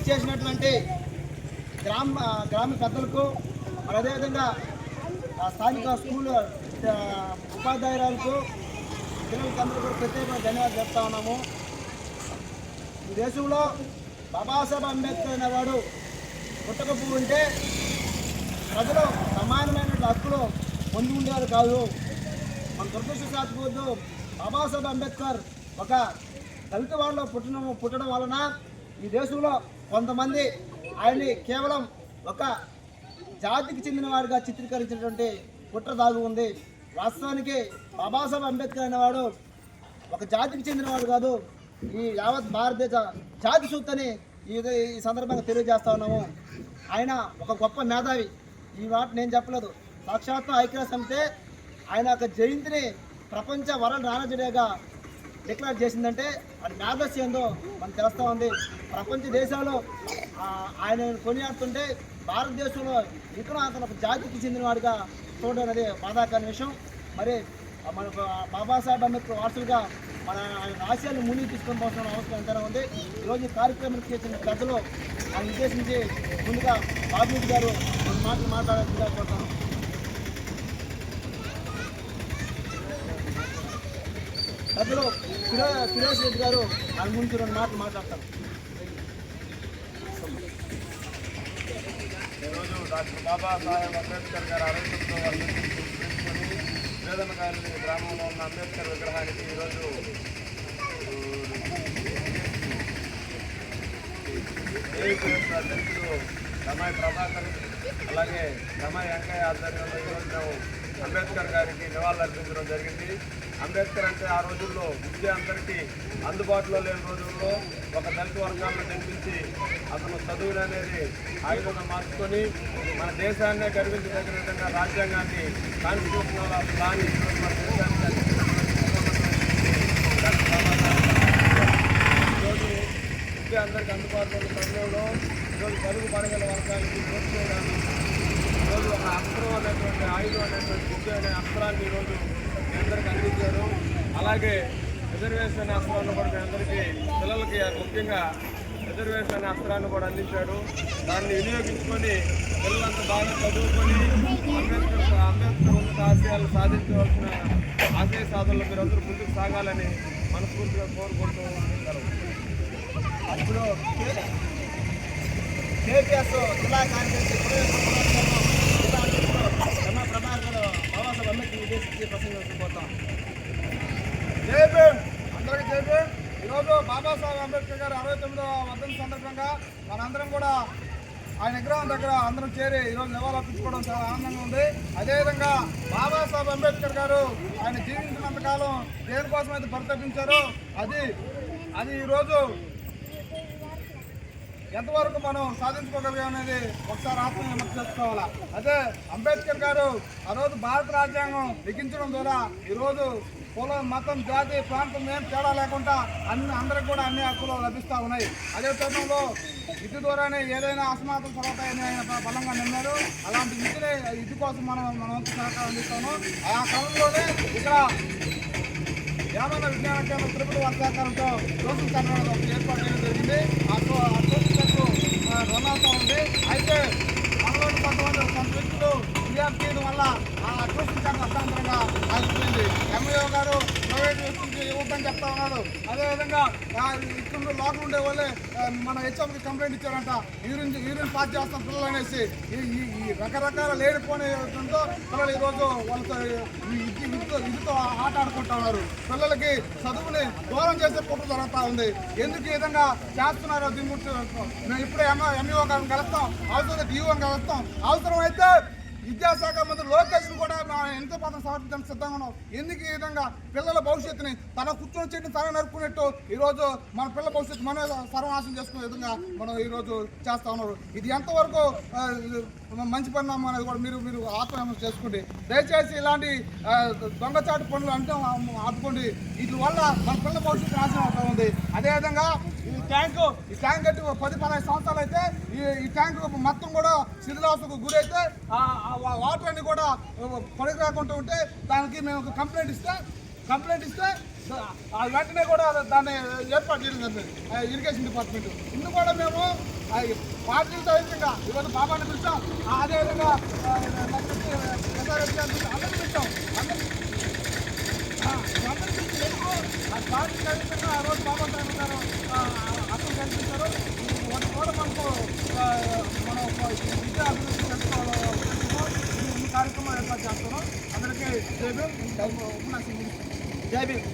ఇచ్చేసినటువంటి గ్రామ పెద్దలకు అదేవిధంగా స్థానిక స్కూల్ ఉపాధ్యాయురాలకు పిల్లలకి అందరూ కూడా ప్రత్యేకంగా ధన్యవాదాలు చెప్తా ఉన్నాము. ఈ దేశంలో బాబాసాహెబ్ అంబేద్కర్ అనేవాడు పుట్టకపో ఉంటే ప్రజలు సమానమైన హక్కులు పొంది ఉండేవారు కాదు. మన దురదృష్టవశాత్తు బాబాసాహెబ్ అంబేద్కర్ ఒక దళిత వాళ్ళలో పుట్టడం వలన ఈ దేశంలో కొంతమంది ఆయన్ని కేవలం ఒక జాతికి చెందిన వాడిగా చిత్రీకరించినటువంటి కుట్ర దాగి ఉంది. వాస్తవానికి బాబాసాహెబ్ అంబేద్కర్ అనేవాడు ఒక జాతికి చెందినవాడు కాదు, ఈ యావత్ భారతదేశ జాతి సూత్తని ఈ సందర్భంగా తెలియజేస్తా ఉన్నాము. ఆయన ఒక గొప్ప మేధావి. ఈ మాట నేను చెప్పలేదు, సాక్షాత్తు ఐక్యరాజ్య సమితి ఆయన యొక్క జయంతిని ప్రపంచ వరల్డ్ నాలెడ్జ్ డేగా డిక్లేర్ చేసిందంటే అది మేధస్సు ఏందో మనకు తెలుస్తూ ఉంది. ప్రపంచ దేశాలు ఆయన కొనియాడుతుంటే భారతదేశంలో ఇక్కడ అతను ఒక జాతికి చెందినవాడిగా చూడడం అనేది బాధాకరమైన విషయం. మరి మన బాబాసాహెబ్ అంబేద్కర్ వారసులుగా మన ఆయన ఆశయాన్ని ముందుకు తీసుకొని పోవాల్సిన అవసరం ఎంతైనా ఉంది. ఈరోజు ఈ కార్యక్రమానికి చేసిన పెద్దలు ఆయన ఉద్దేశించి ముందుగా బాబు గారు కొన్ని మాటలు మాట్లాడాల్సిందిగా కోరుతాను. పెద్దలు సురేష్ రెడ్డి గారు ఆయన ముందు రెండు మాటలు మాట్లాడతారు. ఈరోజు డాక్టర్ బాబాసాహెబ్ అంబేద్కర్ గారు 69వ వర్ధంతిని పురస్కరించుకొని వేదనకాయలు గ్రామంలో ఉన్న అంబేద్కర్ విగ్రహానికి ఈరోజు అధ్యక్షుడు రమాయ్ ప్రభాకర్ అలాగే రమాయ్ వెంకయ్య ఆధ్వర్యంలో ఈరోజు మేము అంబేద్కర్ గారికి నివాళులర్పించడం జరిగింది. అంబేద్కర్ అంటే ఆ రోజుల్లో విద్య అందరికీ అందుబాటులో లేని రోజుల్లో ఒక దళిత వర్గాలను జన్మించి అతను చదువులు అనేది ఆయుధంగా మార్చుకొని మన దేశాన్నే గర్వించదగిన విధంగా రాజ్యాంగాన్ని కాన్స్టిట్యూషనల్ ఆఫ్ లాని మన దేశాన్ని ఈరోజు విద్య అందరికీ అందుబాటులో ఉన్న సమయంలో ఈరోజు పలుగు పడగల వర్గానికి ప్రోత్సహించాలి. ఈరోజు ఒక అస్త్రం అనేటువంటి ఆయుధం అనేటువంటి విద్య అనే అస్త్రాన్ని ఈరోజు మీ అందరికీ అందించారు. అలాగే రిజర్వేషన్ అనే అస్త్రాన్ని కూడా మీ అందరికీ పిల్లలకి ముఖ్యంగా రిజర్వేషన్ అనే అస్త్రాన్ని కూడా అందించాడు. దాన్ని వినియోగించుకొని పిల్లలంతా బాగా చదువుకొని అంబేద్కర్ ఉన్నత ఆశయాలు సాధించవలసిన ఆశయ సాధనలో మీరందరూ ముందుకు సాగాలని మనస్ఫూర్తిగా కోరుకుంటూ ఉంటారు. ఇప్పుడు కేపీఎస్ జిల్లా కార్యదర్శి ప్రభాకర్ బాబాసాహెబ్ అంబేద్కర్ ఉద్దేశించి ప్రసంగించబోతాం. జై భీమ్, అందరికీ జై భీమ్. ఈరోజు బాబాసాహెబ్ అంబేద్కర్ గారు 69వ వర్ధంతి సందర్భంగా మనందరం కూడా ఆయన విగ్రహం దగ్గర అందరం చేరి ఈరోజు నివాళులర్పించుకోవడం చాలా ఆనందంగా ఉంది. అదేవిధంగా బాబాసాహెబ్ అంబేద్కర్ గారు ఆయన జీవించినంతకాలం దేనికోసం అయితే పరితపించారో అది ఈరోజు ఎంతవరకు మనం సాధించుకోగలిగాం అనేది ఒకసారి ఆత్మవిమర్శ చేసుకోవాలా. అదే అంబేద్కర్ గారు ఆ రోజు భారత రాజ్యాంగం లిఖించడం ద్వారా ఈరోజు కులం, మతం, జాతి, ప్రాంతం ఏం తేడా లేకుండా అందరికి కూడా అన్ని హక్కులు లభిస్తూ ఉన్నాయి. అదే తరుణంలో విద్య ద్వారానే ఏదైనా అసమానతలు కలుగుతాయని ఆయన బలంగా నమ్మారు. అలాంటి విద్య కోసం మనం వంతు సహకారం అందిస్తాము. ఆ క్రమంలోనే ఇక్కడ గ్రామీణ విజ్ఞాన కేంద్రం తిరుపతి వారి సహకారంతో కోచింగ్ సెంటర్ ఒకటి ఏర్పాటు చేయడం జరిగింది. ఆ కోచింగ్ సెంటర్ రన్ అవుతూ ఉంది. అయితే మనలోని కొంత వ్యక్తులు ఫిర్యాదు చేయడం వల్ల ఆ కోచింగ్ సెంటర్ అర్థాంతరంగా ఆగిపోయింది. ఎంఈఓ గారు ప్రైవేట్ వ్యక్తులకి ఇవ్వద్దని చెప్తా ఉన్నారు. అదేవిధంగా ఇక్కడ లోపల ఉండే వాళ్ళే మన హెచ్ఎంకి కంప్లైంట్ ఇచ్చారంట, యూరిన్ పాస్ చేస్తాం పిల్లలు అనేసి. ఈ రకరకాల లేనిపోయినతో పిల్లలు ఈరోజు వాళ్ళతో ఇదితో ఆట ఆడుకుంటా ఉన్నారు. పిల్లలకి చదువుని దూరం చేసే కుట్ర జరుగుతూ ఉంది. ఎందుకు ఈ విధంగా చేస్తున్నారో దీని గురించి మేము ఇప్పుడే ఎంఈఓ గారిని కలుస్తాం, అవసరం ఈఓని కలుస్తాం. అవసరమైతే విద్యాశాఖ మంత్రి లోకేష్ కూడా ఎంత పదం సమర్పించడానికి సిద్ధంగా ఉన్నాం. ఎందుకు ఈ విధంగా పిల్లల భవిష్యత్తుని తన కూర్చొని చెట్టుని తన నరుకున్నట్టు ఈరోజు మన పిల్లల భవిష్యత్తు మనమే సర్వనాశనం చేసుకునే విధంగా మనం ఈరోజు చేస్తూ ఉన్నారు. ఇది ఎంతవరకు మంచి పరిణామం అనేది కూడా మీరు ఆత్మవిమర్శ చేసుకోండి. దయచేసి ఇలాంటి దొంగచాటు పనులు అంటే ఆపుకోండి. వీటి వల్ల మన పిల్లల భవిష్యత్తు నాశనం అవుతూ ఉంది. అదేవిధంగా ఈ ట్యాంక్ కట్టి 10-15 సంవత్సరాలు అయితే ఈ ట్యాంక్ మొత్తం కూడా శిథిలావస్థకు గురైతే వాటర్ అన్ని కూడా పనికి రాకుండా ఉంటే దానికి మేము కంప్లైంట్ ఇస్తే కంప్లైంట్ ఇస్తే ఆ వెంటనే కూడా దాన్ని ఏర్పాటు చేయడం జరిగింది ఇరిగేషన్ డిపార్ట్మెంట్. ఇందుకు కూడా మేము పార్టీలతో విధంగా ఈరోజు బాబాని పిలిచాం, అదేవిధంగా ఎస్ఆర్ఎస్ గారిని పిలిచాం, అందరినీ పిలిచాం. అందరినీ పిలిచి ఆ పార్టీ విధంగా ఆ రోజు బాబా సాహెబ్ గారు అర్థం కల్పించారు. వాటి కూడా మనకు మనం విద్యా అభివృద్ధి ఈ కార్యక్రమం ఏర్పాటు చేస్తున్నాం. అందరికీ జై భీమ్. జై భీమ్.